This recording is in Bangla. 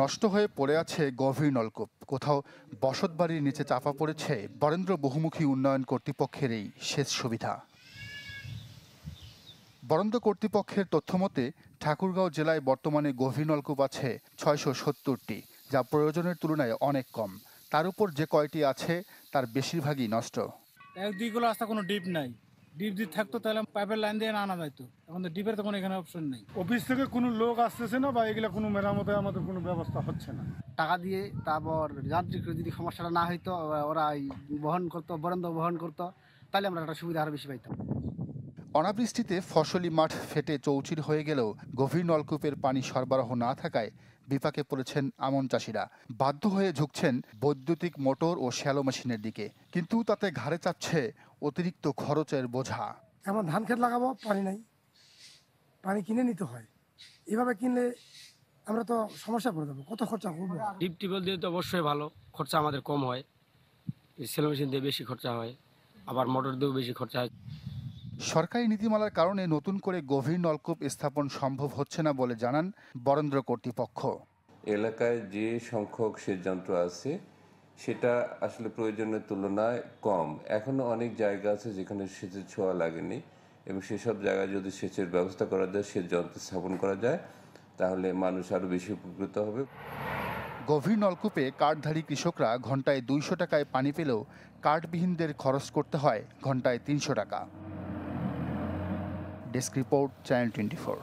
নষ্ট হয়ে পড়ে আছে গভীর নলকূপ, কোথাও বসতবাড়ির নিচে চাপা পড়েছে বরেন্দ্র বহুমুখী উন্নয়ন কর্তৃপক্ষের এই সেচ সুবিধা। বরেন্দ্র কর্তৃপক্ষের তথ্যমতে ঠাকুরগাঁও জেলায় বর্তমানে গভীর নলকূপ আছে ৬৭০টি, যা প্রয়োজনের তুলনায় অনেক কম। তার উপর যে কয়টি আছে তার বেশিরভাগই নষ্ট। একদিকগুলো রাস্তা কোনো ডিপ নাই। ডিপ যদি থাকতো তাহলে পাইপের লাইন দিয়ে আনা যাইতো। এখন তো ডিপের তো কোনো এখানে অপশন নেই। অফিস থেকে কোনো লোক আসতেছে না বা এগুলা কোনো মেরামতে আমাদের কোনো ব্যবস্থা হচ্ছে না। টাকা দিয়ে তারপর যান্ত্রিক যদি সমস্যাটা না হইতো, ওরা বহন করতো, বরেন্দ্র বহন করতো, তাহলে আমরা একটা সুবিধা আরো বেশি পাইতাম। অনাবৃষ্টিতে ফসলি মাঠ ফেটে চৌচির হয়ে গেলেও গভীর নলকূপের পানি সরবরাহ না থাকায় বিপাকে পড়েছেন আমন চাষিরা। বাধ্য হয়ে ঝুঁকছেন বৈদ্যুতিক মোটর ও শ্যালো মেশিনের দিকে, কিন্তু তাতে ঘাড়ে চাপছে অতিরিক্ত খরচের বোঝা। এমন ধান ক্ষেত লাগাবো, পানি নাই, পানি কিনে নিতে হয়। এভাবে কিনলে আমরা তো সমস্যা পড়ে যাবো, কত খরচা করবো। ডিপ টিউবওয়েল দিয়ে তো অবশ্যই ভালো, খরচা আমাদের কম হয়। সেলো মেশিন দিয়ে বেশি খরচা হয়, আবার মোটর দিয়েও বেশি খরচা হয়। সরকারি নীতিমালার কারণে নতুন করে গভীর নলকূপ স্থাপন সম্ভব হচ্ছে না বলে জানান বরেন্দ্র কর্তৃপক্ষ। এলাকায় যে সংখ্যক সেচ যন্ত্র আছে সেটা আসলে প্রয়োজনের তুলনায় কম। এখনো অনেক জায়গা আছে যেখানে সেচের ছোঁয়া লাগেনি, এবং সেসব জায়গায় যদি সেচের ব্যবস্থা করা যায়, সেচ যন্ত্র স্থাপন করা যায়, তাহলে মানুষ আরও বেশি উপকৃত হবে। গভীর নলকূপে কার্ডধারী কৃষকরা ঘন্টায় ২০০ টাকায় পানি পেলেও কার্ডবিহীনদের খরচ করতে হয় ঘন্টায় ৩০০ টাকা। Desk report, channel 24।